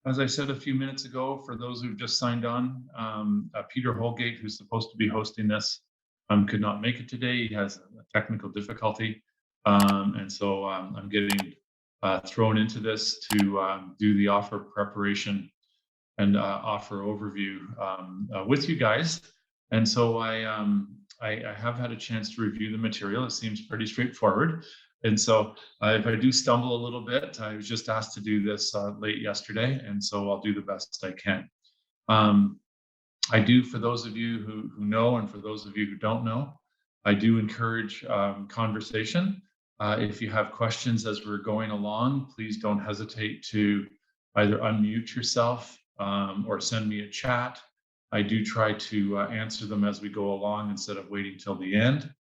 As I said a few minutes ago, for those who've just signed on, Peter Holgate, who's supposed to be hosting this, could not make it today. He has a technical difficulty. And so I'm getting thrown into this to do the offer preparation and offer overview with you guys. And so I have had a chance to review the material. It seems pretty straightforward. And so if I do stumble a little bit, I was just asked to do this late yesterday, and so I'll do the best I can. Um, I do, for those of you who know, and for those of you who don't know, I do encourage conversation. If you have questions as we're going along, please don't hesitate to either unmute yourself or send me a chat. I do try to answer them as we go along instead of waiting till the end,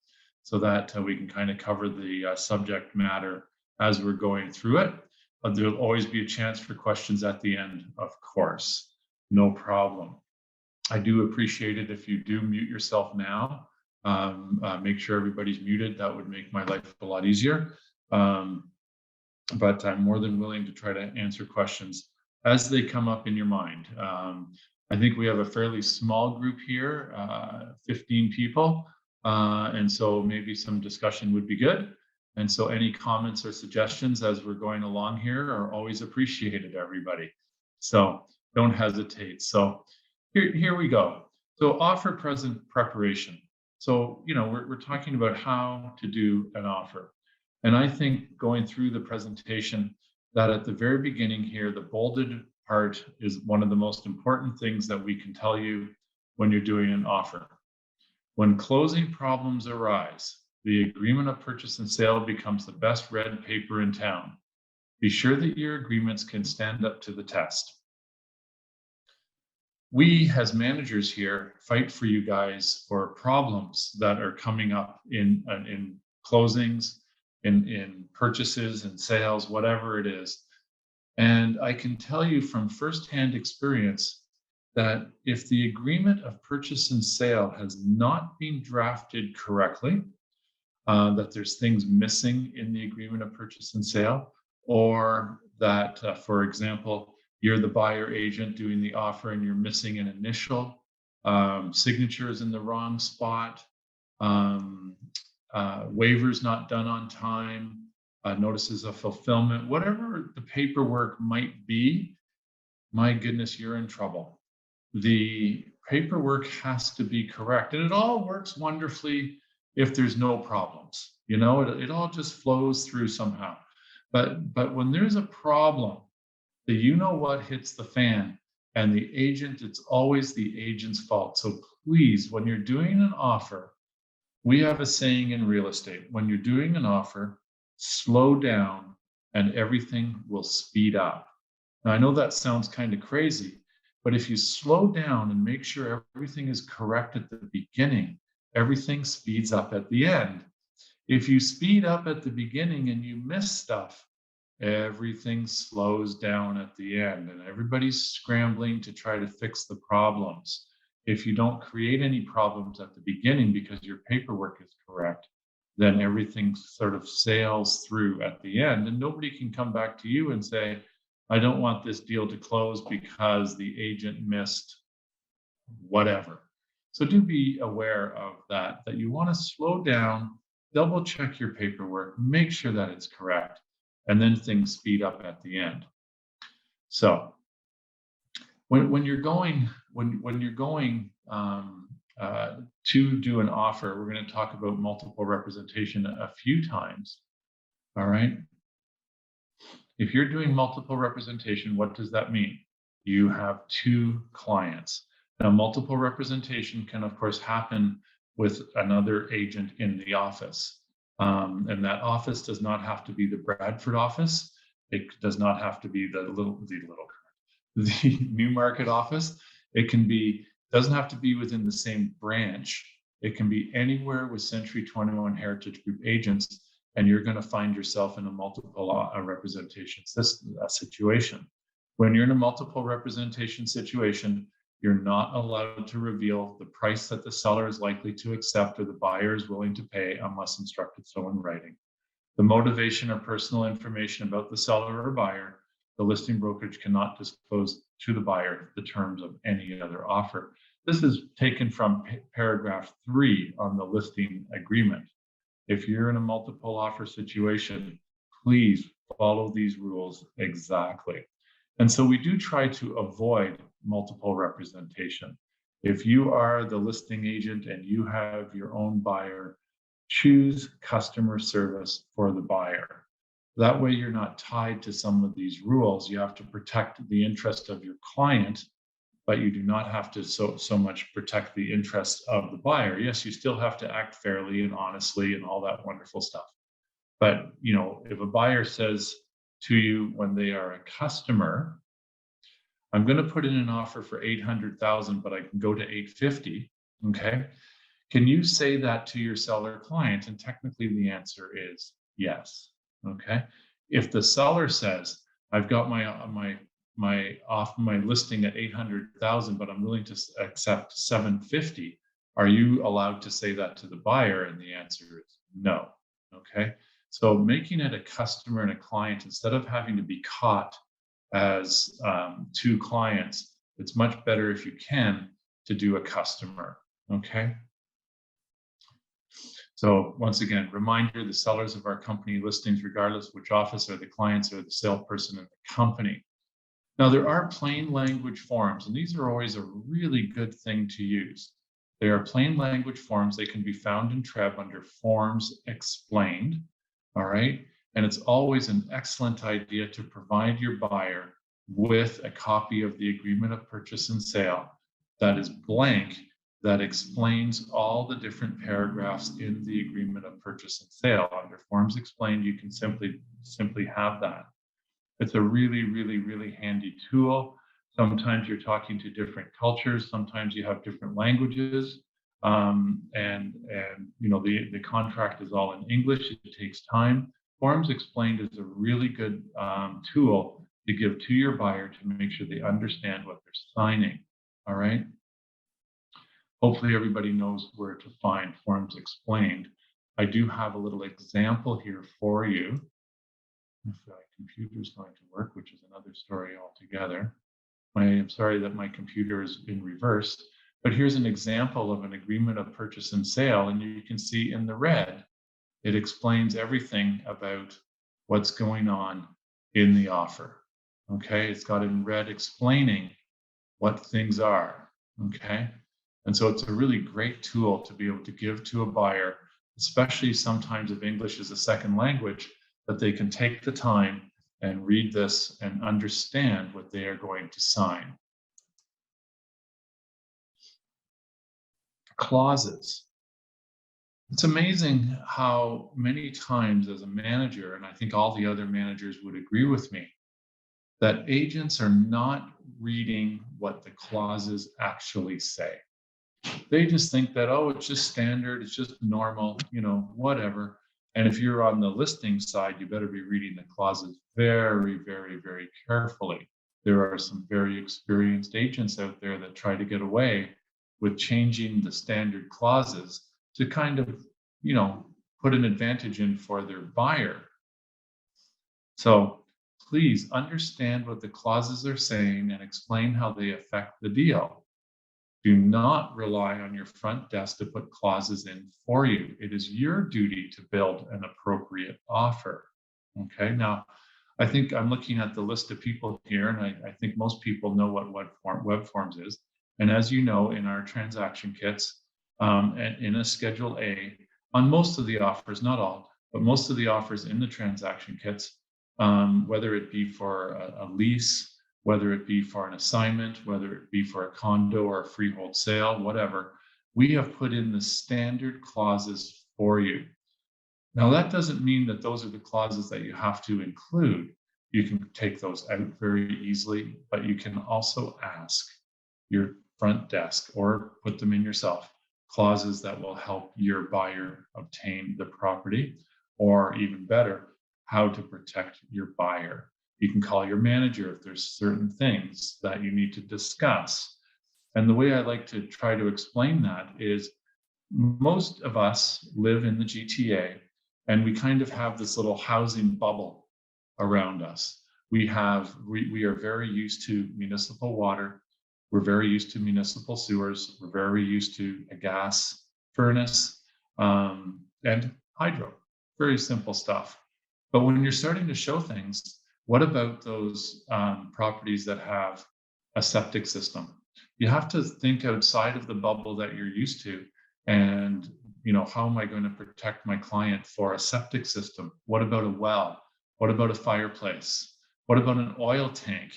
so that we can kind of cover the subject matter as we're going through it. But there'll always be a chance for questions at the end, of course. No problem. I do appreciate it if you do mute yourself now. Make sure everybody's muted. That would make my life a lot easier. But I'm more than willing to try to answer questions as they come up in your mind. I think we have a fairly small group here, 15 people. And so maybe some discussion would be good. And so any comments or suggestions as we're going along here are always appreciated, everybody. So don't hesitate. So here we go. So offer present preparation. So, we're talking about how to do an offer. And I think going through the presentation, that at the very beginning here, the bolded part is one of the most important things that we can tell you when you're doing an offer. When closing problems arise, the agreement of purchase and sale becomes the best read paper in town. Be sure that your agreements can stand up to the test. We, as managers here, fight for you guys for problems that are coming up in closings, in purchases and sales, whatever it is. And I can tell you from firsthand experience that if the agreement of purchase and sale has not been drafted correctly, that there's things missing in the agreement of purchase and sale, or that, for example, you're the buyer agent doing the offer and you're missing an initial, signatures in the wrong spot, waivers not done on time, notices of fulfillment, whatever the paperwork might be, my goodness, you're in trouble. The paperwork has to be correct, and it all works wonderfully if there's no problems. It all just flows through somehow. But when there's a problem, what hits the fan, and the agent, it's always the agent's fault. So please, when you're doing an offer, we have a saying in real estate: when you're doing an offer, slow down and everything will speed up. Now, I know that sounds kind of crazy, but if you slow down and make sure everything is correct at the beginning, everything speeds up at the end. If you speed up at the beginning and you miss stuff, everything slows down at the end, and everybody's scrambling to try to fix the problems. If you don't create any problems at the beginning because your paperwork is correct, then everything sort of sails through at the end, and nobody can come back to you and say, I don't want this deal to close because the agent missed whatever. So do be aware of that you want to slow down, double check your paperwork, make sure that it's correct, and then things speed up at the end. So when you're going to do an offer, we're going to talk about multiple representation a few times. All right. If you're doing multiple representation, what does that mean? You have two clients. Now, multiple representation can, of course, happen with another agent in the office. And that office does not have to be the Bradford office. It does not have to be the Newmarket office. It doesn't have to be within the same branch. It can be anywhere with Century 21 Heritage Group agents, and you're going to find yourself in a multiple representation situation. When you're in a multiple representation situation, you're not allowed to reveal the price that the seller is likely to accept or the buyer is willing to pay unless instructed so in writing. The motivation or personal information about the seller or buyer, the listing brokerage cannot disclose to the buyer the terms of any other offer. This is taken from paragraph 3 on the listing agreement. If you're in a multiple offer situation, please follow these rules exactly. And so we do try to avoid multiple representation. If you are the listing agent and you have your own buyer, choose customer service for the buyer. That way you're not tied to some of these rules. You have to protect the interest of your client, but you do not have to so much protect the interests of the buyer. Yes, you still have to act fairly and honestly and all that wonderful stuff. But if a buyer says to you when they are a customer, I'm going to put in an offer for 800,000, but I can go to 850. Okay. Can you say that to your seller client? And technically the answer is yes. Okay. If the seller says, I've got my listing at 800,000, but I'm willing to accept 750. Are you allowed to say that to the buyer? And the answer is no. Okay. So making it a customer and a client, instead of having to be caught as two clients, it's much better if you can to do a customer. Okay. So once again, reminder, the sellers of our company listings, regardless of which office, are the clients or the salesperson in the company. Now, there are plain language forms, and these are always a really good thing to use. They are plain language forms. They can be found in TREB under Forms Explained, all right? And it's always an excellent idea to provide your buyer with a copy of the agreement of purchase and sale that is blank, that explains all the different paragraphs in the agreement of purchase and sale. Under Forms Explained, you can simply have that. It's a really, really, really handy tool. Sometimes you're talking to different cultures. Sometimes you have different languages. The contract is all in English. It takes time. Forms Explained is a really good tool to give to your buyer to make sure they understand what they're signing. All right. Hopefully everybody knows where to find Forms Explained. I do have a little example here for you. If my computer is going to work, which is another story altogether. I'm sorry that my computer is in reverse, but here's an example of an agreement of purchase and sale. And you can see in the red, it explains everything about what's going on in the offer. Okay, it's got in red explaining what things are. Okay, and so it's a really great tool to be able to give to a buyer, especially sometimes if English is a second language, that they can take the time and read this and understand what they are going to sign. Clauses. It's amazing how many times as a manager, and I think all the other managers would agree with me, that agents are not reading what the clauses actually say. They just think that, oh, it's just standard, it's just normal, whatever. And if you're on the listing side, you better be reading the clauses very, very, very carefully. There are some very experienced agents out there that try to get away with changing the standard clauses to kind of, put an advantage in for their buyer. So please understand what the clauses are saying and explain how they affect the deal. Do not rely on your front desk to put clauses in for you. It is your duty to build an appropriate offer. Okay, now I think I'm looking at the list of people here, and I think most people know what web forms is. And as you know, in our transaction kits, and in a Schedule A, on most of the offers, not all, but most of the offers in the transaction kits, whether it be for a lease, whether it be for an assignment, whether it be for a condo or a freehold sale, whatever, we have put in the standard clauses for you. Now, that doesn't mean that those are the clauses that you have to include. You can take those out very easily, but you can also ask your front desk or put them in yourself, clauses that will help your buyer obtain the property, or even better, how to protect your buyer. You can call your manager if there's certain things that you need to discuss. And the way I like to try to explain that is most of us live in the GTA, and we kind of have this little housing bubble around us We are very used to municipal water. We're very used to municipal sewers. We're very used to a gas furnace and hydro. Very simple stuff. But when you're starting to show things, what about those properties that have a septic system? You have to think outside of the bubble that you're used to. And, how am I going to protect my client for a septic system? What about a well? What about a fireplace? What about an oil tank?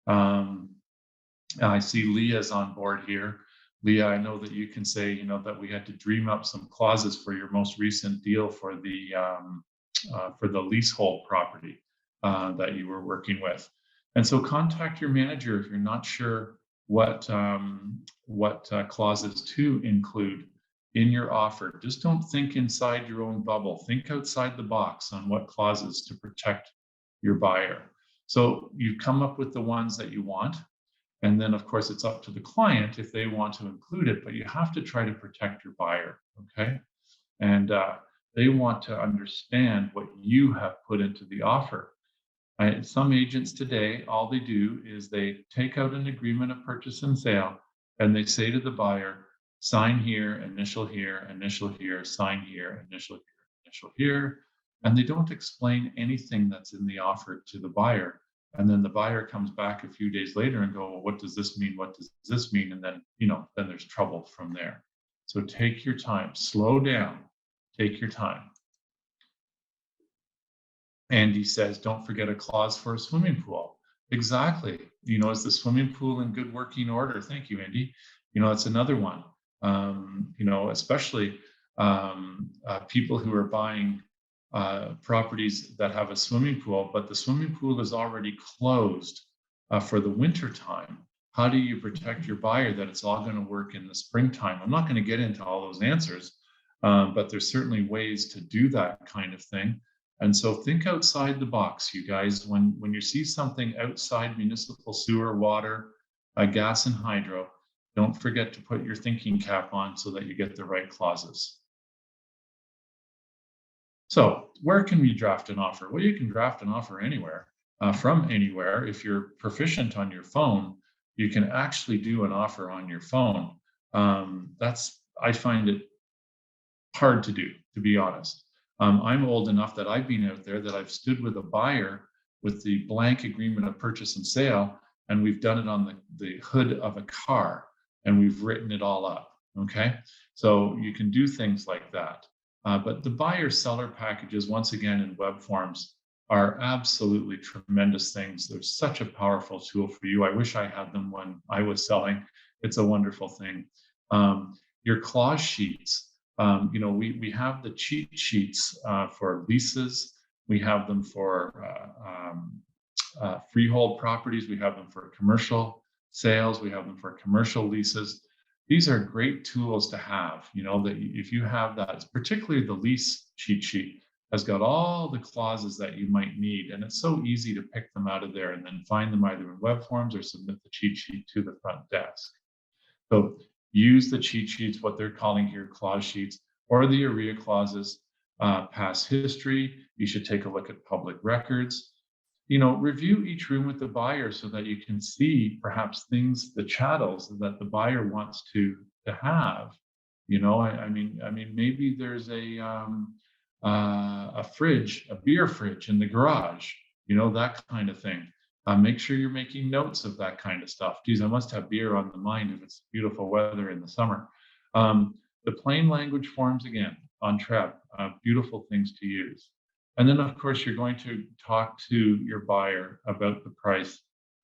I see Leah's on board here. Leah, I know that you can say, that we had to dream up some clauses for your most recent deal for the leasehold property that you were working with. And so contact your manager if you're not sure what clauses to include in your offer. Just don't think inside your own bubble. Think outside the box on what clauses to protect your buyer. So you come up with the ones that you want. And then, of course, it's up to the client if they want to include it, but you have to try to protect your buyer, okay? And they want to understand what you have put into the offer. Some agents today, all they do is they take out an agreement of purchase and sale, and they say to the buyer, sign here, initial here, sign here, initial here. And they don't explain anything that's in the offer to the buyer. And then the buyer comes back a few days later and go, well, what does this mean? What does this mean? And then, then there's trouble from there. So take your time, slow down, take your time. Andy says, don't forget a clause for a swimming pool. Exactly. Is the swimming pool in good working order? Thank you, Andy. That's another one. Especially people who are buying properties that have a swimming pool, but the swimming pool is already closed for the winter time. How do you protect your buyer that it's all going to work in the springtime? I'm not going to get into all those answers, but there's certainly ways to do that kind of thing. And so think outside the box, you guys. When you see something outside municipal sewer, water, gas, and hydro, don't forget to put your thinking cap on so that you get the right clauses. So where can we draft an offer? Well, you can draft an offer anywhere, from anywhere. If you're proficient on your phone, you can actually do an offer on your phone. I find it hard to do, to be honest. I'm old enough that I've been out there that I've stood with a buyer with the blank agreement of purchase and sale, and we've done it on the hood of a car, and we've written it all up, okay? So you can do things like that. But the buyer-seller packages, once again, in web forms, are absolutely tremendous things. They're such a powerful tool for you. I wish I had them when I was selling. It's a wonderful thing. Your clause sheets, we have the cheat sheets for leases. We have them for freehold properties. We have them for commercial sales. We have them for commercial leases. These are great tools to have, that if you have that, particularly the lease cheat sheet has got all the clauses that you might need. And it's so easy to pick them out of there and then find them either in web forms or submit the cheat sheet to the front desk. So use the cheat sheets, what they're calling here clause sheets, or the AREA clauses, past history. You should take a look at public records. Review each room with the buyer so that you can see perhaps things, the chattels that the buyer wants to have. I mean, maybe there's a fridge, a beer fridge in the garage, that kind of thing. Make sure you're making notes of that kind of stuff. Geez, I must have beer on the mind if it's beautiful weather in the summer. The plain language forms, again, on TREB, beautiful things to use. And then, of course, you're going to talk to your buyer about the price,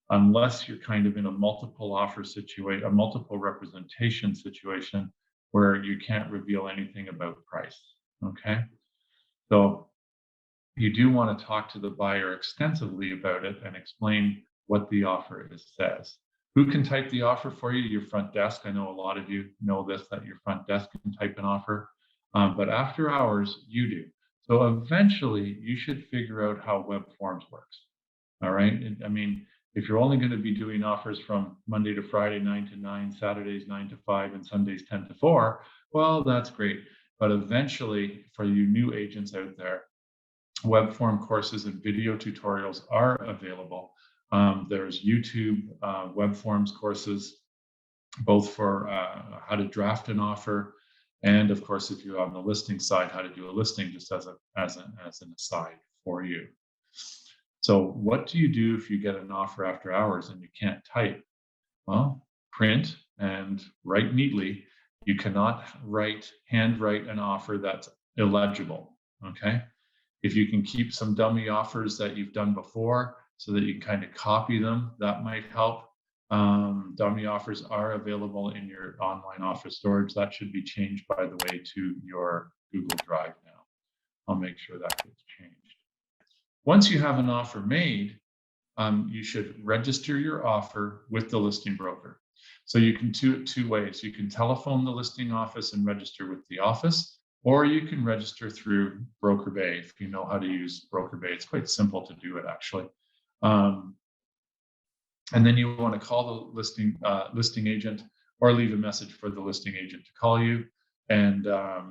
unless you're kind of in a multiple offer situation, a multiple representation situation where you can't reveal anything about price, okay? So you do want to talk to the buyer extensively about it and explain what the offer says. Who can type the offer for you? Your front desk. I know a lot of you know this, that your front desk can type an offer, but after hours, you do. So eventually, you should figure out how web forms works, all right? I mean, if you're only going to be doing offers from Monday to Friday, 9 to 9, Saturdays, 9 to 5, and Sundays, 10 to 4, well, that's great. But eventually, for you new agents out there, web form courses and video tutorials are available. There's YouTube web forms courses, both for how to draft an offer, and of course, if you're on the listing side, how to do a listing, just as an aside for you. So what do you do if you get an offer after hours and you can't type? Well, print and write neatly. You cannot handwrite an offer that's illegible. Okay. If you can keep some dummy offers that you've done before so that you can kind of copy them, that might help. Dummy offers are available in your online offer storage. That should be changed, by the way, to your Google Drive now. I'll make sure that gets changed. Once you have an offer made, you should register your offer with the listing broker. So you can do it two ways. You can telephone the listing office and register with the office, or you can register through Broker Bay. If you know how to use Broker Bay, it's quite simple to do it, actually. And then you want to call the listing agent, or leave a message for the listing agent to call you and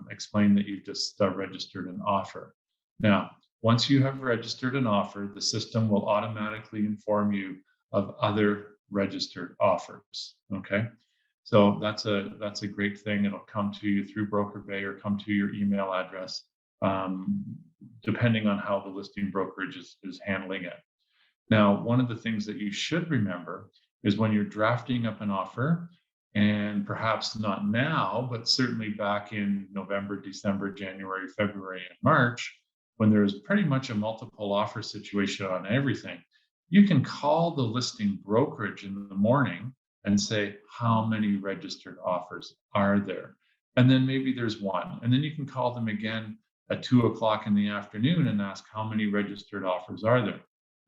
explain that you've just registered an offer. Now, once you have registered an offer, the system will automatically inform you of other registered offers. Okay, so that's a great thing. It'll come to you through Broker Bay or come to your email address, depending on how the listing brokerage is handling it. Now, one of the things that you should remember is when you're drafting up an offer, and perhaps not now, but certainly back in November, December, January, February, and March, when there's pretty much a multiple offer situation on everything, you can call the listing brokerage in the morning and say, how many registered offers are there? And then maybe there's one. And then you can call them again at 2 o'clock in the afternoon and ask, how many registered offers are there?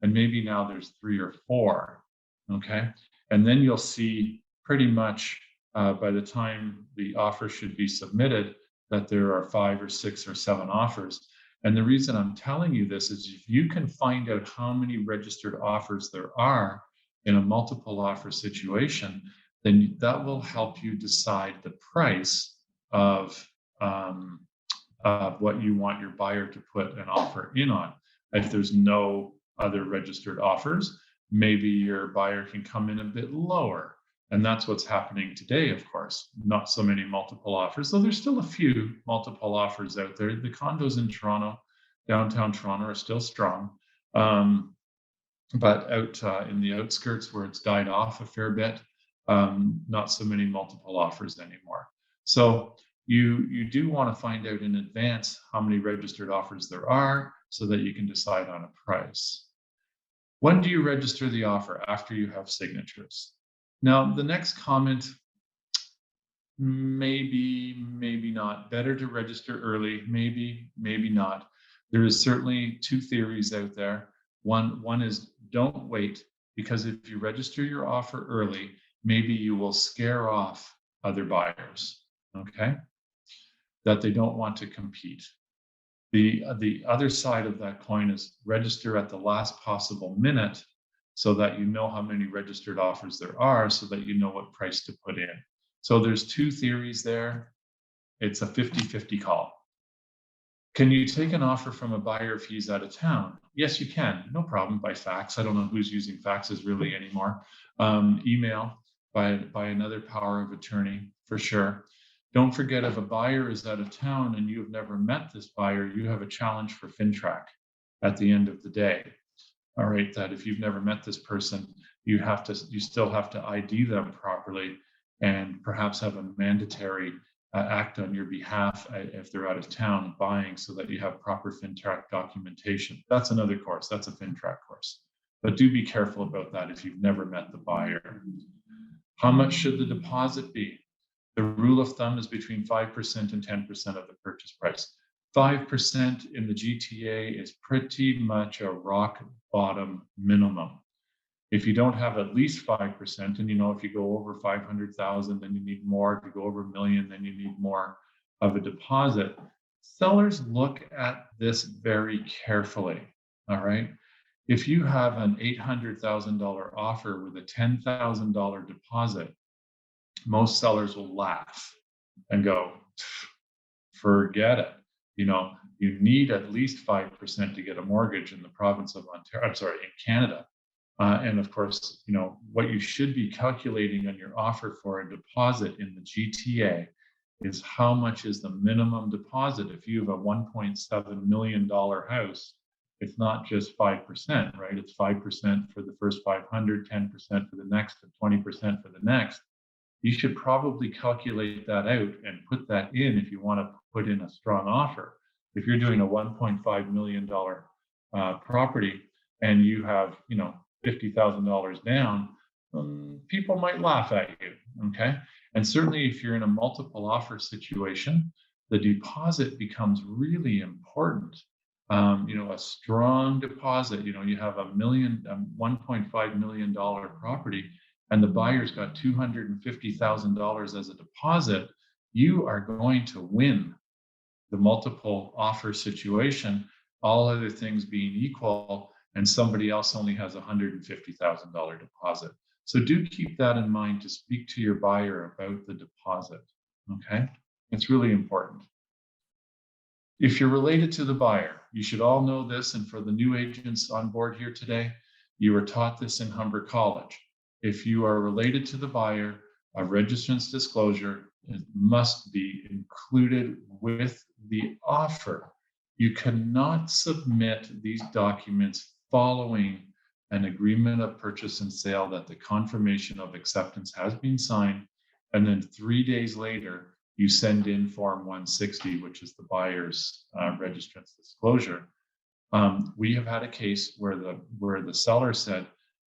And maybe now there's 3 or 4, okay? And then you'll see pretty much by the time the offer should be submitted that there are 5 or 6 or 7 offers. And the reason I'm telling you this is if you can find out how many registered offers there are in a multiple offer situation, then that will help you decide the price of what you want your buyer to put an offer in on. If there's no other registered offers, maybe your buyer can come in a bit lower. And that's what's happening today, of course. Not so many multiple offers, though there's still a few multiple offers out there. The condos in Toronto, downtown Toronto, are still strong. But out in the outskirts where it's died off a fair bit, not so many multiple offers anymore. So you do want to find out in advance how many registered offers there are so that you can decide on a price. When do you register the offer? After you have signatures. Now, the next comment, maybe not. Better to register early, maybe not. There is certainly 2 theories out there. One is don't wait, because if you register your offer early, maybe you will scare off other buyers, okay? That they don't want to compete. The other side of that coin is register at the last possible minute so that you know how many registered offers there are, so that you know what price to put in. So there's 2 theories there. It's a 50-50 call. Can you take an offer from a buyer if he's out of town? Yes, you can. No problem. By fax. I don't know who's using faxes really anymore. Email by another power of attorney, for sure. Don't forget, if a buyer is out of town and you've never met this buyer, you have a challenge for FINTRAC at the end of the day. All right, that if you've never met this person, you still have to ID them properly and perhaps have a mandatory act on your behalf if they're out of town buying, so that you have proper FINTRAC documentation. That's another course. That's a FINTRAC course. But do be careful about that if you've never met the buyer. How much should the deposit be? The rule of thumb is between 5% and 10% of the purchase price. 5% in the GTA is pretty much a rock bottom minimum. If you don't have at least 5%, and if you go over 500,000, then you need more. If you go over $1 million, then you need more of a deposit. Sellers look at this very carefully, all right? If you have an $800,000 offer with a $10,000 deposit, most sellers will laugh and go, forget it. You need at least 5% to get a mortgage in the province of Ontario, I'm sorry, in Canada. And of course, what you should be calculating on your offer for a deposit in the GTA is how much is the minimum deposit. If you have a $1.7 million house, it's not just 5%, right? It's 5% for the first 500, 10% for the next, and 20% for the next. You should probably calculate that out and put that in if you want to put in a strong offer. If you're doing a $1.5 million property and you have, $50,000 down, people might laugh at you, okay? And certainly if you're in a multiple offer situation, the deposit becomes really important. A strong deposit, you have $1.5 million property, and the buyer's got $250,000 as a deposit, you are going to win the multiple offer situation, all other things being equal, and somebody else only has a $150,000 deposit. So do keep that in mind to speak to your buyer about the deposit, okay? It's really important. If you're related to the buyer, you should all know this, and for the new agents on board here today, you were taught this in Humber College. If you are related to the buyer, a registrant's disclosure must be included with the offer. You cannot submit these documents following an agreement of purchase and sale that the confirmation of acceptance has been signed, and then 3 days later, you send in Form 160, which is the buyer's registrant's disclosure. We have had a case where the seller said,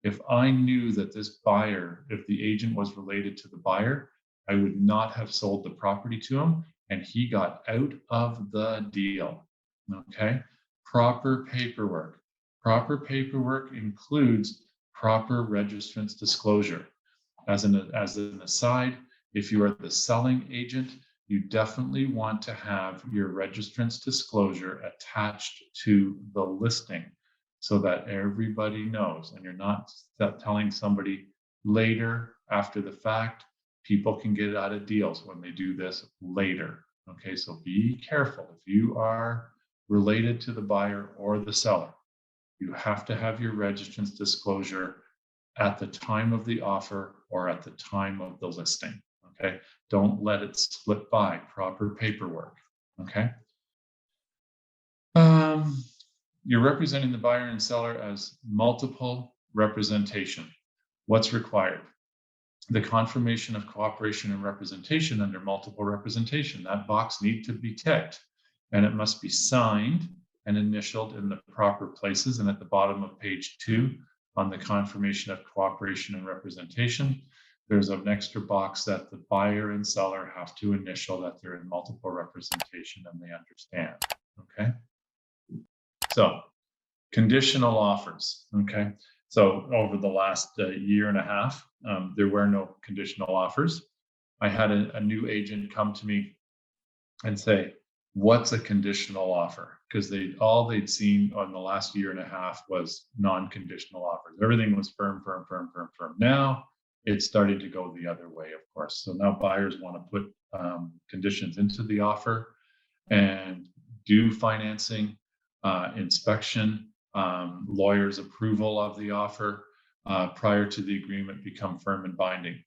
if I knew that this buyer, if the agent was related to the buyer, I would not have sold the property to him, and he got out of the deal, okay? Proper paperwork. Proper paperwork includes proper registrant's disclosure. As an aside, if you are the selling agent, you definitely want to have your registrant's disclosure attached to the listing so that everybody knows, and you're not telling somebody later after the fact. People can get out of deals when they do this later. Okay, so be careful. If you are related to the buyer or the seller, you have to have your registrant's disclosure at the time of the offer or at the time of the listing. Okay, don't let it slip by. Proper paperwork. Okay. You're representing the buyer and seller as multiple representation. What's required? The confirmation of cooperation and representation under multiple representation. That box needs to be ticked, and it must be signed and initialed in the proper places. And at the bottom of page 2, on the confirmation of cooperation and representation, there's an extra box that the buyer and seller have to initial that they're in multiple representation and they understand. Okay. So conditional offers. Okay. So over the last year and a half, there were no conditional offers. I had a new agent come to me and say, what's a conditional offer? Because all they'd seen on the last year and a half was non-conditional offers. Everything was firm, firm, firm, firm, firm. Now it's starting to go the other way, of course. So now buyers want to put conditions into the offer and do financing, inspection, lawyer's approval of the offer prior to the agreement become firm and binding.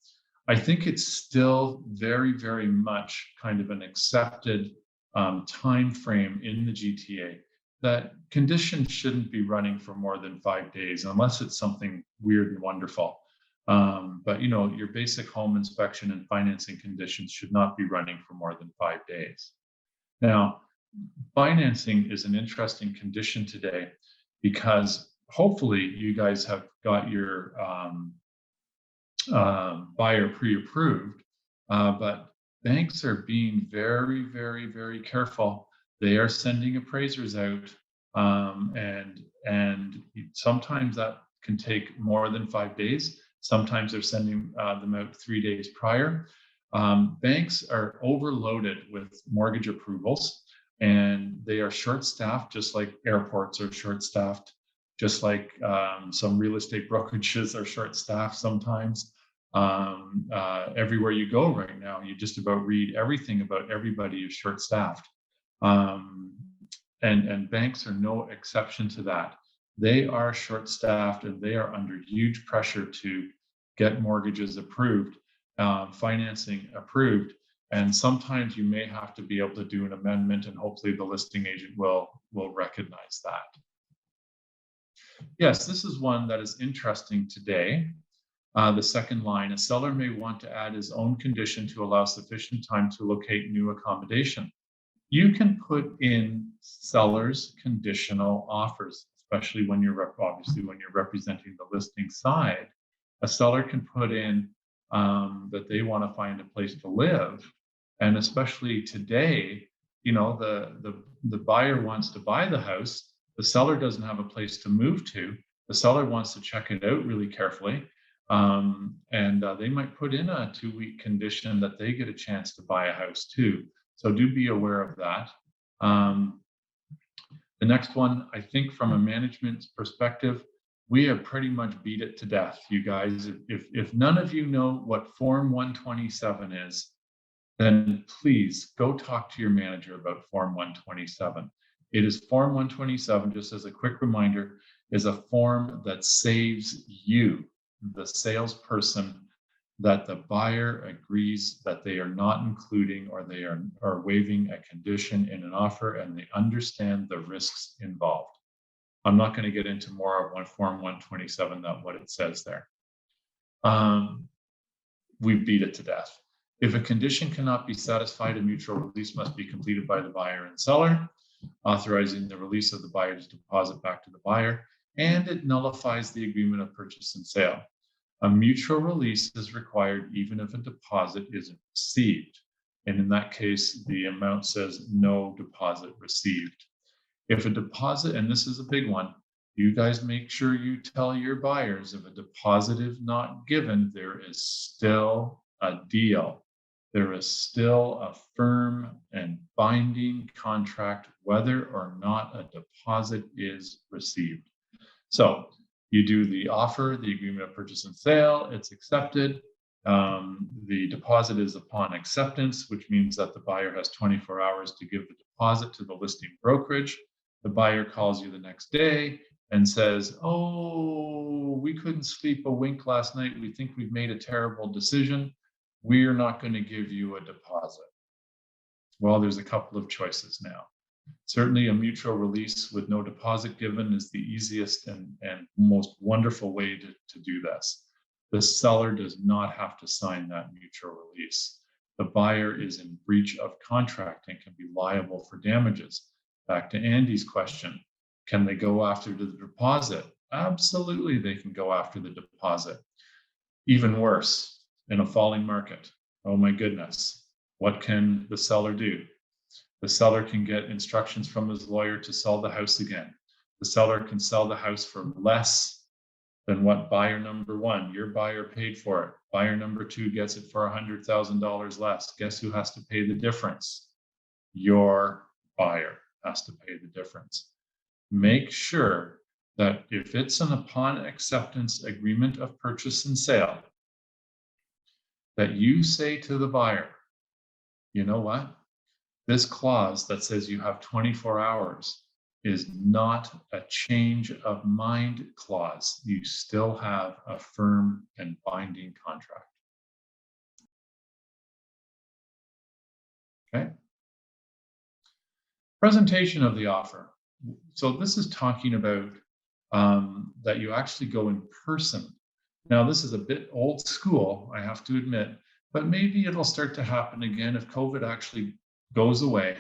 I think it's still very, very much kind of an accepted time frame in the GTA that conditions shouldn't be running for more than 5 days unless it's something weird and wonderful. But your basic home inspection and financing conditions should not be running for more than 5 days. Now, financing is an interesting condition today because hopefully you guys have got your buyer pre-approved, but banks are being very, very, very careful. They are sending appraisers out, and sometimes that can take more than 5 days. Sometimes they're sending them out 3 days prior. Banks are overloaded with mortgage approvals, and they are short-staffed, just like airports are short-staffed, just like some real estate brokerages are short-staffed sometimes. Everywhere you go right now, you just about read everything about everybody is short-staffed. and banks are no exception to that. They are short-staffed and they are under huge pressure to get mortgages approved, financing approved. And sometimes you may have to be able to do an amendment, and hopefully the listing agent will recognize that. Yes, this is one that is interesting today. The second line, a seller may want to add his own condition to allow sufficient time to locate new accommodation. You can put in sellers' conditional offers, especially when you're obviously when you're representing the listing side. A seller can put in that they want to find a place to live, and especially today, you know, the buyer wants to buy the house, the seller doesn't have a place to move to, the seller wants to check it out really carefully, and they might put in a 2-week condition that they get a chance to buy a house too. So do be aware of that. The next one, I think from a management perspective, we have pretty much beat it to death, you guys. If none of you know what Form 127 is, then please go talk to your manager about Form 127. It is Form 127, just as a quick reminder, is a form that saves you, the salesperson, that the buyer agrees that they are not including or they are waiving a condition in an offer, and they understand the risks involved. I'm not going to get into more of Form 127, what it says there. We beat it to death. If a condition cannot be satisfied, a mutual release must be completed by the buyer and seller, authorizing the release of the buyer's deposit back to the buyer, and it nullifies the agreement of purchase and sale. A mutual release is required even if a deposit isn't received. And in that case, the amount says no deposit received. If a deposit, and this is a big one, you guys make sure you tell your buyers if a deposit is not given, there is still a deal. There is still a firm and binding contract, whether or not a deposit is received. So you do the offer, the agreement of purchase and sale, it's accepted. The deposit is upon acceptance, which means that the buyer has 24 hours to give the deposit to the listing brokerage. The buyer calls you the next day and says, oh, we couldn't sleep a wink last night. We think we've made a terrible decision. We're not going to give you a deposit. Well, there's a couple of choices now. Certainly a mutual release with no deposit given is the easiest and most wonderful way to do this. The seller does not have to sign that mutual release. The buyer is in breach of contract and can be liable for damages. Back to Andy's question, can they go after the deposit? Absolutely, they can go after the deposit. Even worse, in a falling market, oh my goodness, what can the seller do? The seller can get instructions from his lawyer to sell the house again. The seller can sell the house for less than what buyer number one, your buyer, paid for it. Buyer number two gets it for $100,000 less. Guess who has to pay the difference? Your buyer has to pay the difference. Make sure that if it's an upon acceptance agreement of purchase and sale, that you say to the buyer, you know what? This clause that says you have 24 hours is not a change of mind clause. You still have a firm and binding contract. Okay. Presentation of the offer. So this is talking about that you actually go in person. Now, this is a bit old school, I have to admit, but maybe it'll start to happen again if COVID actually goes away.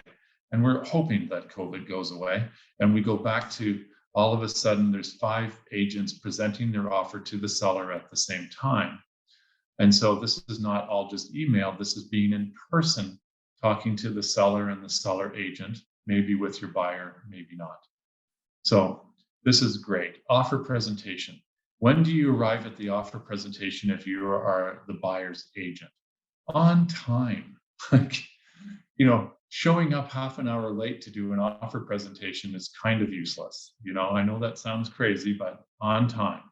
And we're hoping that COVID goes away and we go back to all of a sudden there's 5 agents presenting their offer to the seller at the same time. And so this is not all just email, this is being in person, talking to the seller and the seller agent, maybe with your buyer, maybe not. So this is great. Offer presentation. When do you arrive at the offer presentation if you are the buyer's agent? On time. You know, showing up half an hour late to do an offer presentation is kind of useless. You know, I know that sounds crazy, but on time.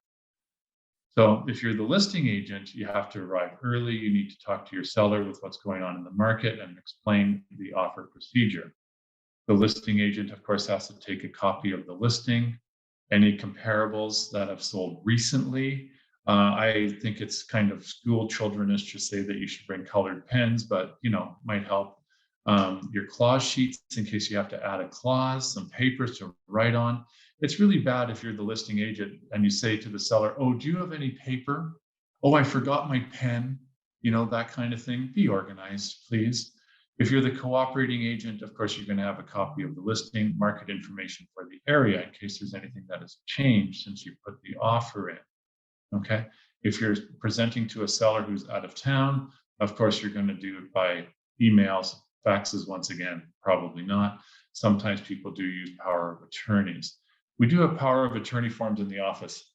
So if you're the listing agent, you have to arrive early. You need to talk to your seller with what's going on in the market and explain the offer procedure. The listing agent, of course, has to take a copy of the listing, any comparables that have sold recently. I think it's kind of school childrenish to say that you should bring colored pens, but might help. Your clause sheets in case you have to add a clause, some papers to write on. It's really bad if you're the listing agent and you say to the seller, "Oh, do you have any paper? Oh, I forgot my pen." That kind of thing. Be organized, please. If you're the cooperating agent, of course, you're going to have a copy of the listing, market information for the area in case there's anything that has changed since you put the offer in. Okay. If you're presenting to a seller who's out of town, of course, you're going to do it by emails, faxes, once again, probably not. Sometimes people do use power of attorneys. We do have power of attorney forms in the office.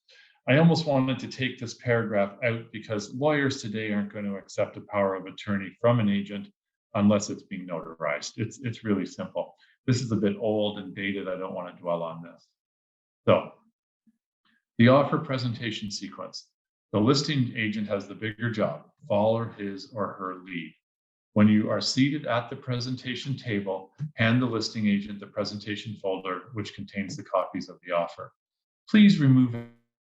I almost wanted to take this paragraph out because lawyers today aren't going to accept a power of attorney from an agent unless it's being notarized. It's really simple. This is a bit old and dated. I don't want to dwell on this. So the offer presentation sequence. The listing agent has the bigger job. Follow his or her lead. When you are seated at the presentation table, hand the listing agent the presentation folder, which contains the copies of the offer. Please remove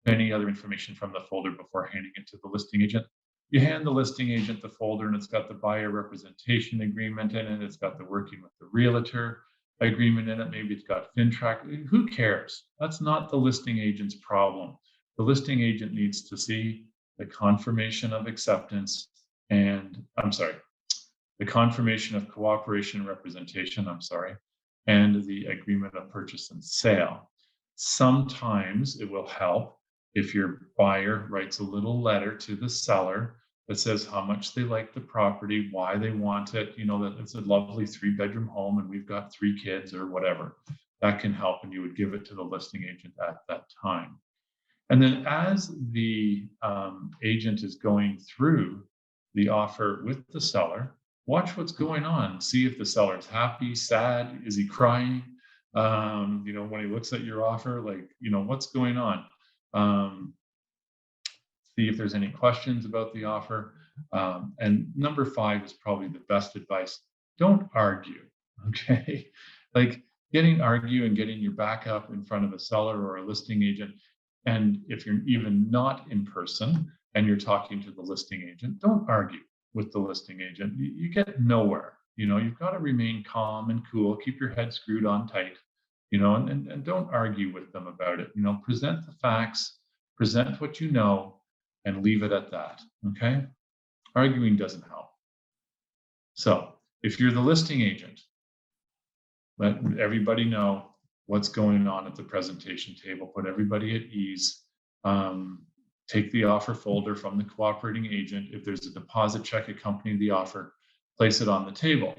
any other information from the folder before handing it to the listing agent. You hand the listing agent the folder and it's got the buyer representation agreement in it. It's got the working with the realtor agreement in it. Maybe it's got FinTrack. Who cares? That's not the listing agent's problem. The listing agent needs to see the confirmation of acceptance and the confirmation of cooperation and representation, and the agreement of purchase and sale. Sometimes it will help if your buyer writes a little letter to the seller that says how much they like the property, why they want it, that it's a lovely 3-bedroom home and we've got 3 kids or whatever. That can help, and you would give it to the listing agent at that time. And then as the agent is going through the offer with the seller, watch what's going on. See if the seller's happy, sad, is he crying? When he looks at your offer, what's going on? See if there's any questions about the offer. And number 5 is probably the best advice. Don't argue, okay? Getting your back up in front of a seller or a listing agent. And if you're even not in person and you're talking to the listing agent, don't argue with the listing agent. You get nowhere. You've got to remain calm and cool, keep your head screwed on tight, and don't argue with them about it. Present the facts, present what you know, and leave it at that, okay? Arguing doesn't help. So if you're the listing agent, let everybody know what's going on at the presentation table, put everybody at ease. Take the offer folder from the cooperating agent. If there's a deposit check accompanying the offer, place it on the table.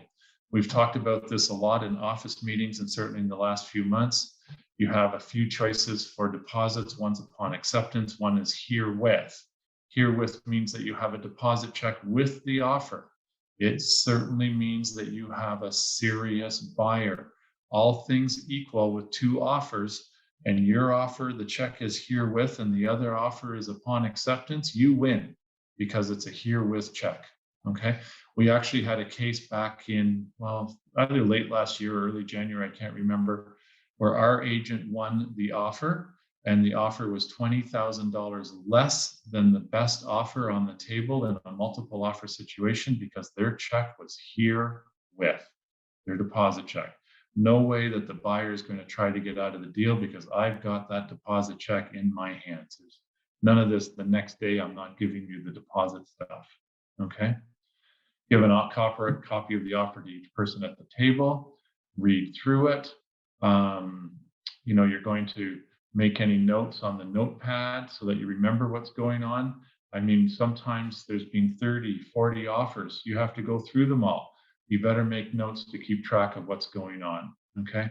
We've talked about this a lot in office meetings and certainly in the last few months. You have a few choices for deposits. One's upon acceptance, one is herewith. Herewith means that you have a deposit check with the offer. It certainly means that you have a serious buyer. All things equal with 2 offers, and your offer, the check is herewith, and the other offer is upon acceptance, you win because it's a herewith check, okay? We actually had a case back in, either late last year or early January, I can't remember, where our agent won the offer, and the offer was $20,000 less than the best offer on the table in a multiple offer situation because their check was herewith, their deposit check. No way that the buyer is going to try to get out of the deal because I've got that deposit check in my hands. There's none of this, the next day I'm not giving you the deposit stuff, okay? Give a copy of the offer to each person at the table, read through it. You're going to make any notes on the notepad so that you remember what's going on. Sometimes there's been 30, 40 offers. You have to go through them all. You better make notes to keep track of what's going on, okay?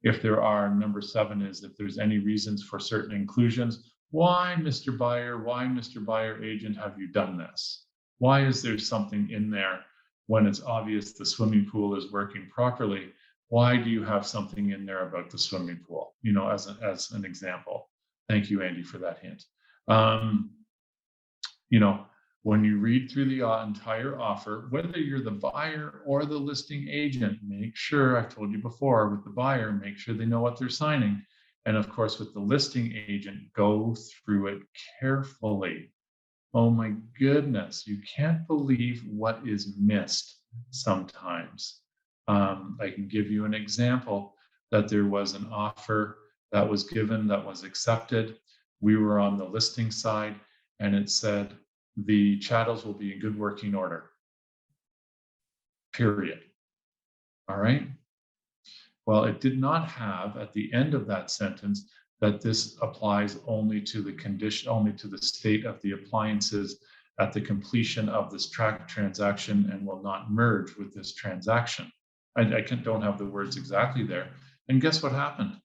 If there are, number 7 is if there's any reasons for certain inclusions, why, Mr. Buyer agent, have you done this? Why is there something in there when it's obvious the swimming pool is working properly? Why do you have something in there about the swimming pool? As an example. Thank you, Andy, for that hint. When you read through the entire offer, whether you're the buyer or the listing agent, make sure, I've told you before, with the buyer, make sure they know what they're signing. And of course, with the listing agent, go through it carefully. Oh my goodness, you can't believe what is missed sometimes. I can give you an example that there was an offer that was given that was accepted. We were on the listing side and it said the chattels will be in good working order, period. All right. Well, it did not have at the end of that sentence that this applies only to the condition, only to the state of the appliances at the completion of this track transaction and will not merge with this transaction. I don't have the words exactly there. And guess what happened?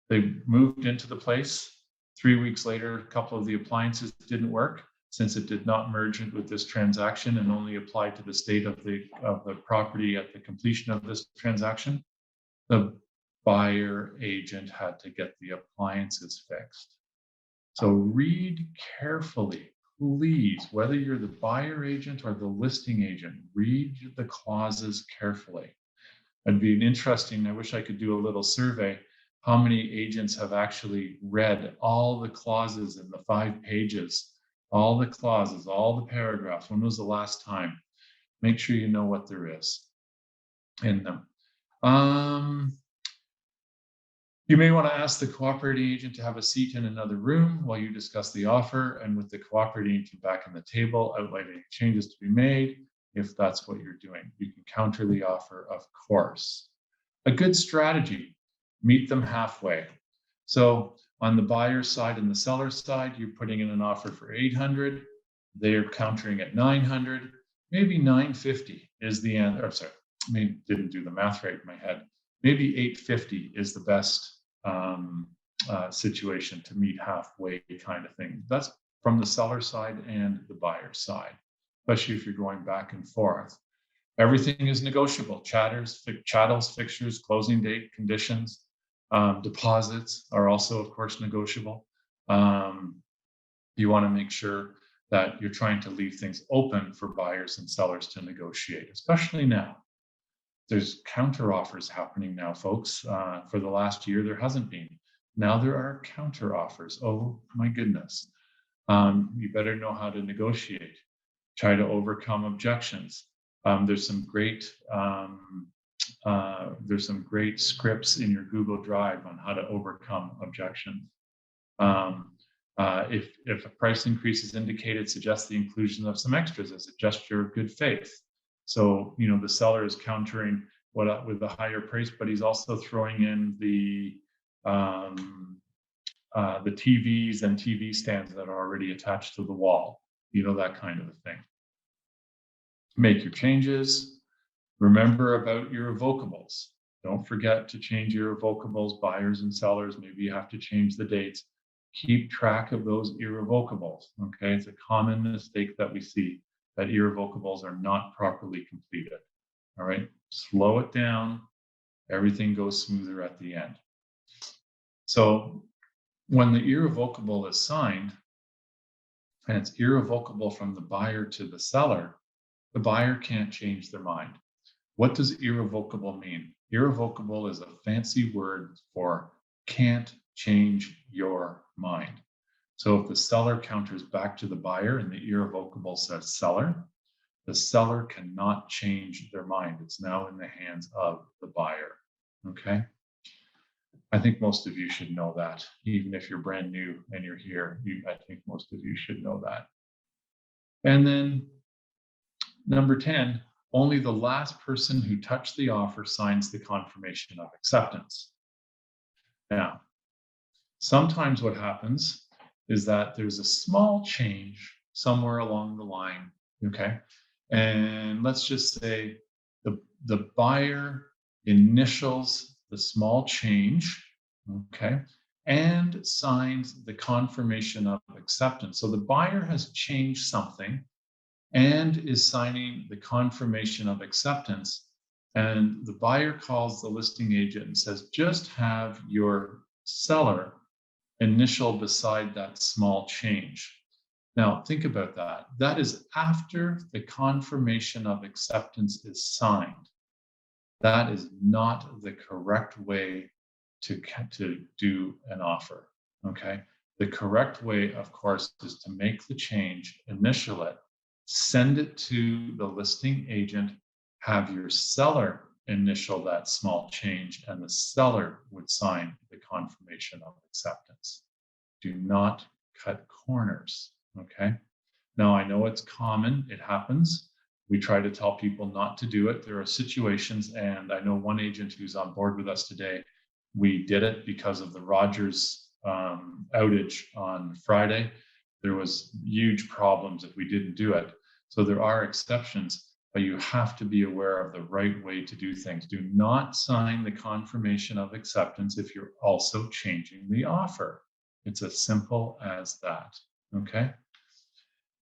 They moved into the place. 3 weeks later, a couple of the appliances didn't work since it did not merge with this transaction and only applied to the state of the property at the completion of this transaction. The buyer agent had to get the appliances fixed. So read carefully, please, whether you're the buyer agent or the listing agent, read the clauses carefully. It'd be interesting, I wish I could do a little survey, how many agents have actually read all the clauses in the 5 pages, all the clauses, all the paragraphs. When was the last time? Make sure you know what there is in them. You may want to ask the cooperating agent to have a seat in another room while you discuss the offer, and with the cooperating agent back on the table, outline any changes to be made. If that's what you're doing, you can counter the offer, of course. A good strategy, meet them halfway. So on the buyer's side and the seller's side, you're putting in an offer for 800. They're countering at 900. Maybe 950 is the answer. Sorry, I didn't do the math right in my head. Maybe 850 is the best situation to meet halfway kind of thing. That's from the seller side and the buyer side, especially if you're going back and forth. Everything is negotiable. Chattels, fixtures, closing date, conditions, deposits are also, of course, negotiable. You want to make sure that you're trying to leave things open for buyers and sellers to negotiate, especially now. There's counter offers happening now, folks. For the last year, there hasn't been. Now there are counter offers. Oh my goodness. You better know how to negotiate. Try to overcome objections. There's some great scripts in your Google Drive on how to overcome objections. If a price increase is indicated, suggest the inclusion of some extras as a gesture of good faith. So, the seller is countering with a higher price, but he's also throwing in the TVs and TV stands that are already attached to the wall, that kind of a thing. Make your changes. Remember about your irrevocables. Don't forget to change your irrevocables, buyers and sellers. Maybe you have to change the dates. Keep track of those irrevocables, okay? It's a common mistake that we see, that irrevocables are not properly completed, all right? Slow it down. Everything goes smoother at the end. So when the irrevocable is signed, and it's irrevocable from the buyer to the seller, the buyer can't change their mind. What does irrevocable mean? Irrevocable is a fancy word for can't change your mind. So if the seller counters back to the buyer and the irrevocable says seller, the seller cannot change their mind. It's now in the hands of the buyer, okay? I think most of you should know that. Even if you're brand new and you're here, I think most of you should know that. And then number 10, only the last person who touched the offer signs the confirmation of acceptance. Now, sometimes what happens is that there's a small change somewhere along the line, okay? And let's just say the buyer initials the small change, okay, and signs the confirmation of acceptance. So the buyer has changed something and is signing the confirmation of acceptance. And the buyer calls the listing agent and says, just have your seller initial beside that small change. Now, think about that. That is after the confirmation of acceptance is signed. That is not the correct way to do an offer, okay? The correct way, of course, is to make the change, initial it, send it to the listing agent, have your seller initial that small change, and the seller would sign the confirmation of acceptance. Do not cut corners, okay? Now, I know it's common, it happens. We try to tell people not to do it. There are situations, and I know one agent who's on board with us today, we did it because of the Rogers outage on Friday. There was huge problems if we didn't do it. So there are exceptions, but you have to be aware of the right way to do things. Do not sign the confirmation of acceptance if you're also changing the offer. It's as simple as that, okay?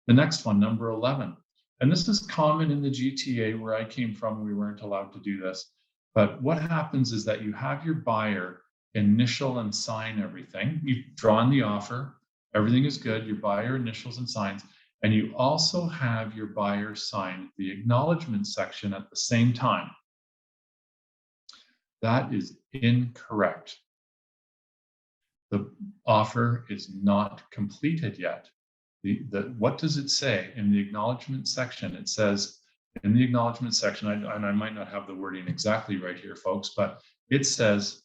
The next one, number 11. And this is common in the GTA where I came from. We weren't allowed to do this. But what happens is that you have your buyer initial and sign everything. You've drawn the offer. Everything is good. Your buyer initials and signs. And you also have your buyer sign the acknowledgement section at the same time. That is incorrect. The offer is not completed yet. What does it say in the acknowledgement section? It says in the acknowledgement section, and I might not have the wording exactly right here, folks, but it says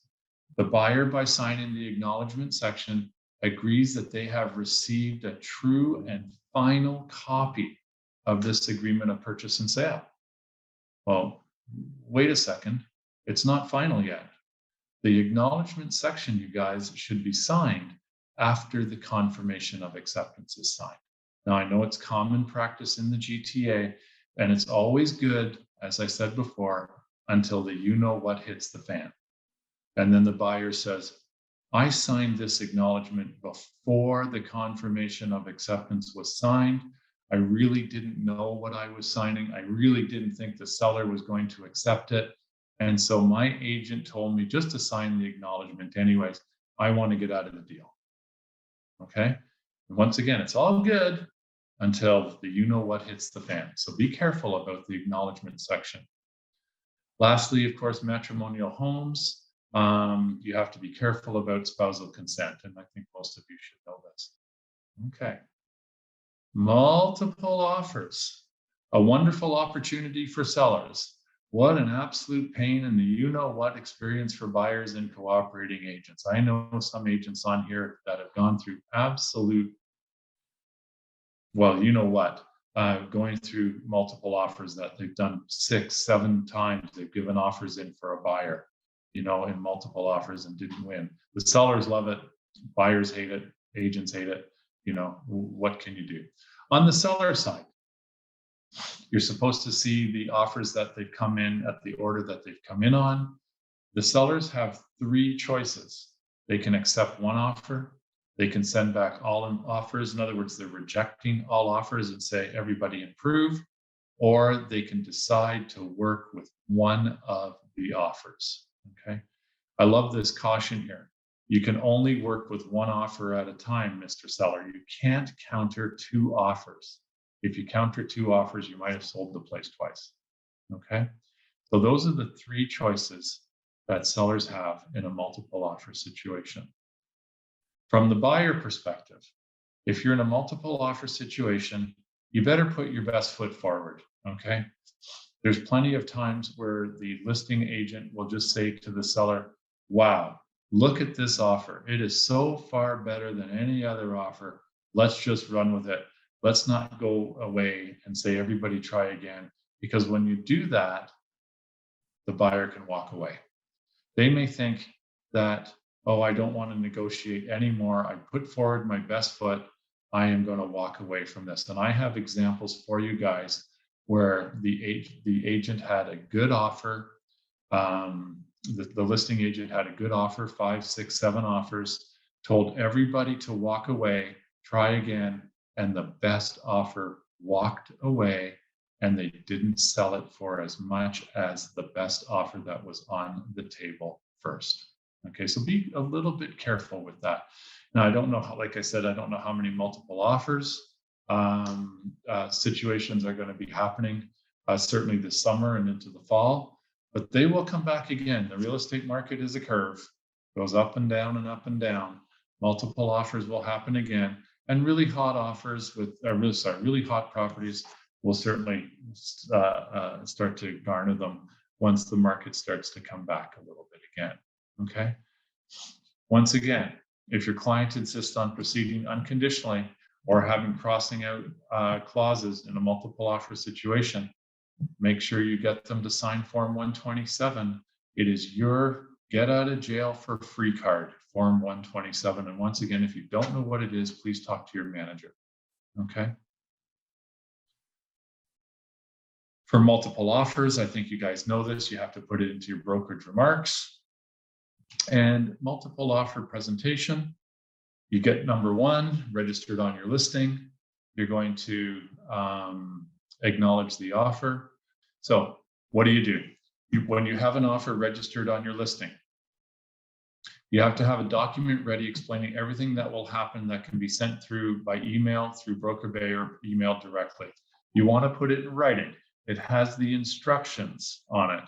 the buyer, by signing the acknowledgement section, agrees that they have received a true and final copy of this agreement of purchase and sale. Well, wait a second. It's not final yet. The acknowledgement section, you guys, should be signed after the confirmation of acceptance is signed. Now, I know it's common practice in the GTA, and it's always good, as I said before, until the you-know-what hits the fan. And then the buyer says, I signed this acknowledgement before the confirmation of acceptance was signed. I really didn't know what I was signing. I really didn't think the seller was going to accept it. And so my agent told me just to sign the acknowledgement anyways. I want to get out of the deal. Okay. And once again, it's all good until the you-know-what hits the fan. So be careful about the acknowledgement section. Lastly, of course, matrimonial homes. You have to be careful about spousal consent, and I think most of you should know this. Okay. Multiple offers, a wonderful opportunity for sellers. What an absolute pain in the you-know-what experience for buyers and cooperating agents. I know some agents on here that have gone through absolute, well, you know what, going through multiple offers that they've done 6, 7 times. They've given offers in for a buyer, in multiple offers and didn't win. The sellers love it. Buyers hate it. Agents hate it. What can you do? On the seller side, you're supposed to see the offers that they've come in at the order that they've come in on. The sellers have 3 choices. They can accept one offer. They can send back all offers. In other words, they're rejecting all offers and say, everybody improve. Or they can decide to work with one of the offers. Okay. I love this caution here. You can only work with one offer at a time, Mr. Seller. You can't counter 2 offers. If you counter 2 offers, you might have sold the place twice. Okay. So those are the 3 choices that sellers have in a multiple offer situation. From the buyer perspective, if you're in a multiple offer situation, you better put your best foot forward. Okay. There's plenty of times where the listing agent will just say to the seller, wow, look at this offer. It is so far better than any other offer. Let's just run with it. Let's not go away and say, everybody try again. Because when you do that, the buyer can walk away. They may think that, oh, I don't want to negotiate anymore. I put forward my best foot. I am going to walk away from this. And I have examples for you guys where the agent had a good offer. The listing agent had a good offer, 5, 6, 7 offers, told everybody to walk away, try again, and the best offer walked away, and they didn't sell it for as much as the best offer that was on the table first. Okay, so be a little bit careful with that. Now, I don't know how, like I said, I don't know how many multiple offers situations are going to be happening, certainly this summer and into the fall, but they will come back again. The real estate market is a curve, goes up and down and up and down. Multiple offers will happen again, and really hot offers with, really hot properties will certainly start to garner them once the market starts to come back a little bit again. Okay. Once again, if your client insists on proceeding unconditionally or having crossing out clauses in a multiple offer situation, make sure you get them to sign Form 127. It is your get out of jail for free card, Form 127. And once again, if you don't know what it is, please talk to your manager. Okay. For multiple offers, I think you guys know this, you have to put it into your brokerage remarks. And multiple offer presentation, you get number one registered on your listing. You're going to acknowledge the offer. So what do? When you have an offer registered on your listing, you have to have a document ready explaining everything that will happen that can be sent through by email, through Broker Bay, or email directly. You want to put it in writing. It has the instructions on it.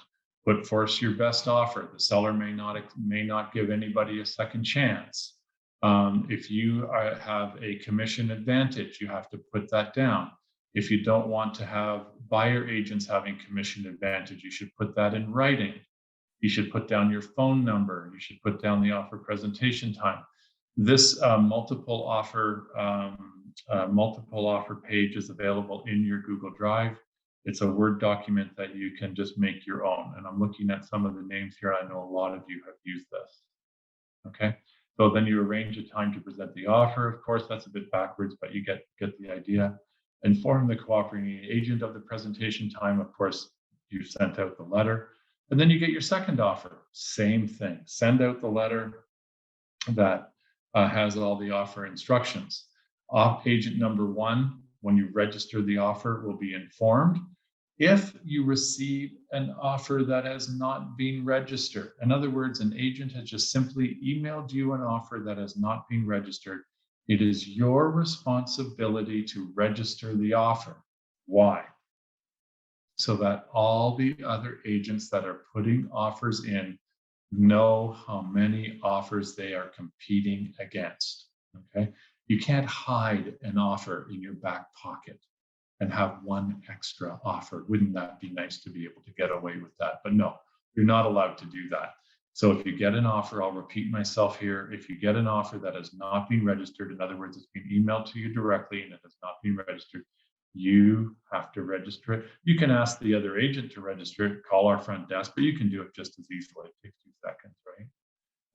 Put forth your best offer. The seller may not give anybody a second chance. If you have a commission advantage, you have to put that down. If you don't want to have buyer agents having commission advantage, you should put that in writing. You should put down your phone number. You should put down the offer presentation time. This multiple offer page is available in your Google Drive. It's a Word document that you can just make your own. And I'm looking at some of the names here. I know a lot of you have used this. Okay. So then you arrange a time to present the offer. Of course, that's a bit backwards, but you get the idea. Inform the cooperating agent of the presentation time. Of course, you sent out the letter. And then you get your second offer. Same thing. Send out the letter that has all the offer instructions. Agent number one, when you register the offer, will be informed if you receive an offer that has not been registered. In other words, an agent has just simply emailed you an offer that has not been registered. It is your responsibility to register the offer. Why? So that all the other agents that are putting offers in know how many offers they are competing against. Okay. You can't hide an offer in your back pocket and have one extra offer. Wouldn't that be nice to be able to get away with that? But no, you're not allowed to do that. So if you get an offer, I'll repeat myself here. If you get an offer that has not been registered, in other words, it's been emailed to you directly and it has not been registered, you have to register it. You can ask the other agent to register it, call our front desk, but you can do it just as easily. It takes 2 seconds, right?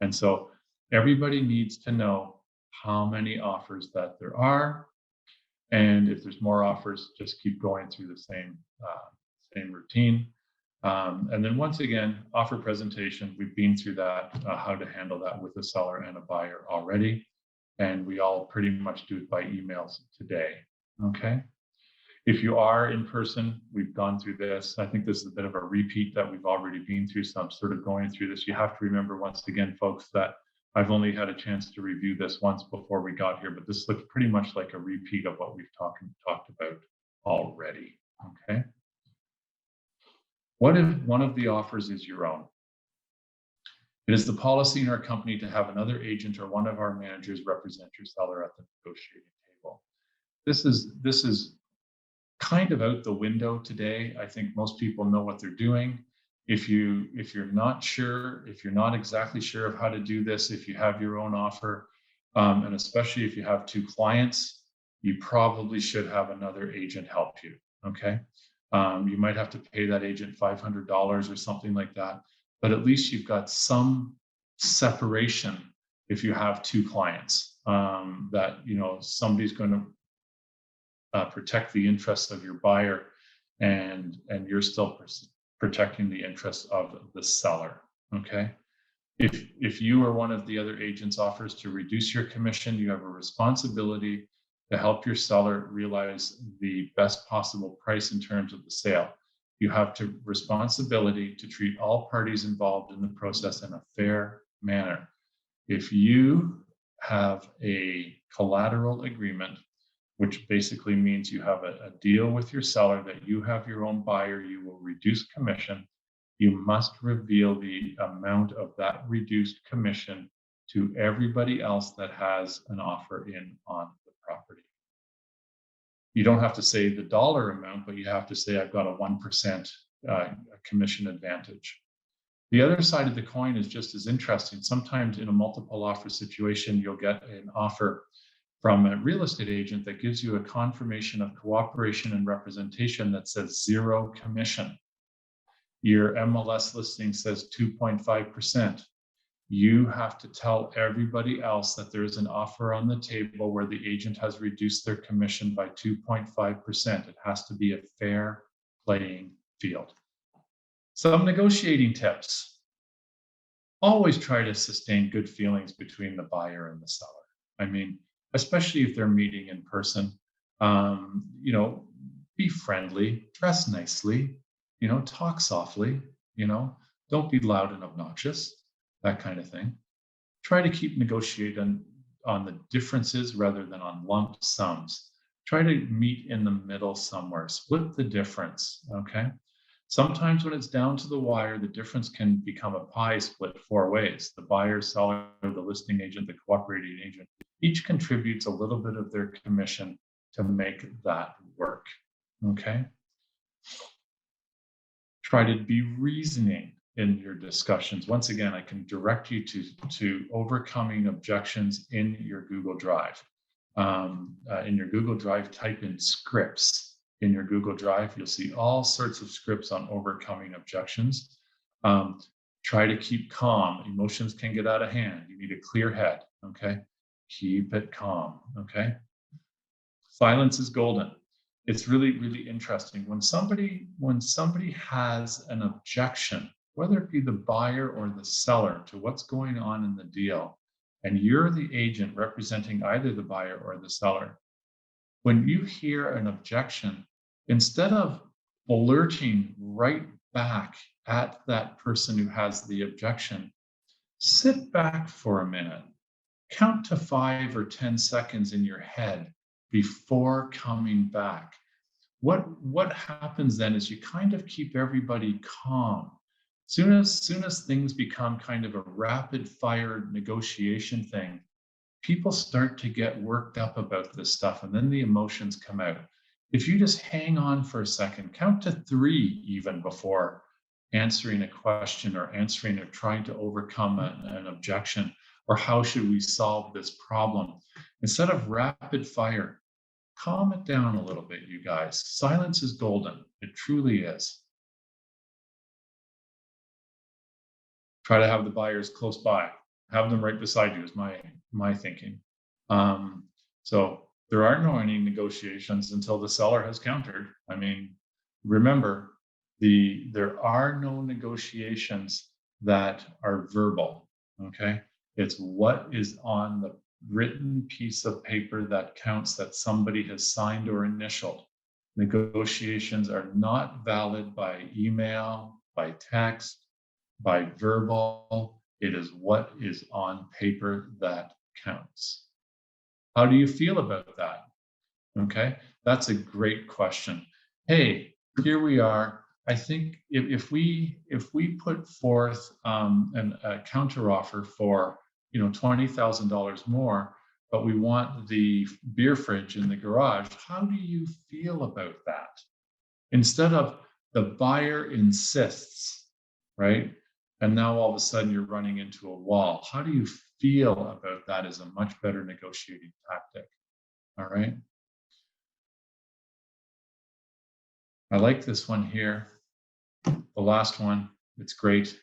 And so everybody needs to know how many offers that there are. And if there's more offers, just keep going through the same routine. And then once again, offer presentation, we've been through that, how to handle that with a seller and a buyer already. And we all pretty much do it by emails today, okay? If you are in person, we've gone through this. I think this is a bit of a repeat that we've already been through, so I'm sort of going through this. You have to remember once again, folks, that I've only had a chance to review this once before we got here, but this looks pretty much like a repeat of what we've talked about already, okay? What if one of the offers is your own? It is the policy in our company to have another agent or one of our managers represent your seller at the negotiating table. This is kind of out the window today. I think most people know what they're doing. If you're not sure, if you're not exactly sure of how to do this, if you have your own offer, and especially if you have 2 clients, you probably should have another agent help you, okay? You might have to pay that agent $500 or something like that, but at least you've got some separation if you have 2 clients, that, you know, somebody's going to protect the interests of your buyer and you're still protecting the interests of the seller, okay? If you or one of the other agents offers to reduce your commission, you have a responsibility to help your seller realize the best possible price in terms of the sale. You have to responsibility to treat all parties involved in the process in a fair manner. If you have a collateral agreement which basically means you have a deal with your seller that you have your own buyer, you will reduce commission. You must reveal the amount of that reduced commission to everybody else that has an offer in on the property. You don't have to say the dollar amount, but you have to say, I've got a 1% commission advantage. The other side of the coin is just as interesting. Sometimes in a multiple offer situation, you'll get an offer from a real estate agent that gives you a confirmation of cooperation and representation that says 0 commission. Your MLS listing says 2.5%. You have to tell everybody else that there's an offer on the table where the agent has reduced their commission by 2.5%. It has to be a fair playing field. Some negotiating tips. Always try to sustain good feelings between the buyer and the seller. I mean, especially if they're meeting in person, be friendly, dress nicely, talk softly, don't be loud and obnoxious, that kind of thing. Try to keep negotiating on the differences rather than on lump sums. Try to meet in the middle somewhere, split the difference, okay? Sometimes when it's down to the wire, the difference can become a pie split 4 ways. The buyer, seller, the listing agent, the cooperating agent, each contributes a little bit of their commission to make that work, okay? Try to be reasoning in your discussions. Once again, I can direct you to overcoming objections in your Google Drive. In your Google Drive, type in scripts. In your Google Drive, you'll see all sorts of scripts on overcoming objections. Try to keep calm. Emotions can get out of hand. You need a clear head, okay? Keep it calm, okay? Silence is golden. It's really, really interesting. When somebody has an objection, whether it be the buyer or the seller, to what's going on in the deal, and you're the agent representing either the buyer or the seller, when you hear an objection, instead of alerting right back at that person who has the objection, sit back for a minute, count to 5 or 10 seconds in your head before coming back. What happens then is you kind of keep everybody calm. Soon as things become kind of a rapid fire negotiation thing, people start to get worked up about this stuff, and then the emotions come out. If you just hang on for a second, count to 3 even before answering a question or answering or trying to overcome an objection, or how should we solve this problem? Instead of rapid fire, calm it down a little bit, you guys. Silence is golden. It truly is. Try to have the buyers close by. Have them right beside you is my thinking. So there aren't any negotiations until the seller has countered. I mean, remember, there are no negotiations that are verbal, okay? It's what is on the written piece of paper that counts, that somebody has signed or initialed. Negotiations are not valid by email, by text, by verbal. It is what is on paper that counts. How do you feel about that? Okay, that's a great question. Hey, here we are. I think if we put forth a counter offer for $20,000 more, but we want the beer fridge in the garage, how do you feel about that? Instead of the buyer insists, right? And now all of a sudden you're running into a wall. How do you feel about that is a much better negotiating tactic. All right. I like this one here. The last one, it's great.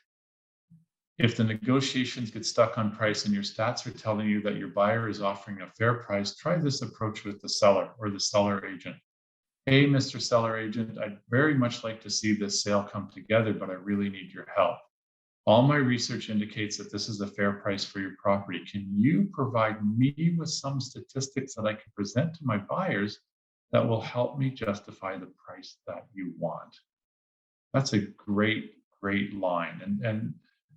If the negotiations get stuck on price and your stats are telling you that your buyer is offering a fair price, try this approach with the seller or the seller agent. Hey, Mr. Seller Agent, I'd very much like to see this sale come together, but I really need your help. All my research indicates that this is a fair price for your property. Can you provide me with some statistics that I can present to my buyers that will help me justify the price that you want? That's a great, great line. And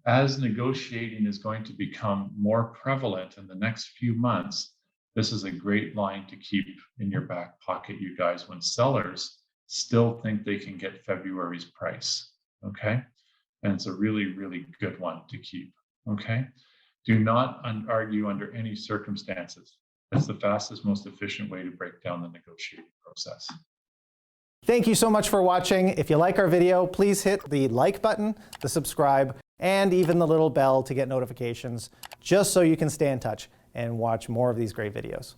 as negotiating is going to become more prevalent in the next few months, This is a great line to keep in your back pocket, you guys, when sellers still think they can get February's price, okay? And it's a really, really good one to keep, okay? Do not argue under any circumstances. It's the fastest, most efficient way to break down the negotiating process. Thank you so much for watching. If you like our video, please hit the like button, the subscribe, and even the little bell to get notifications, just so you can stay in touch and watch more of these great videos.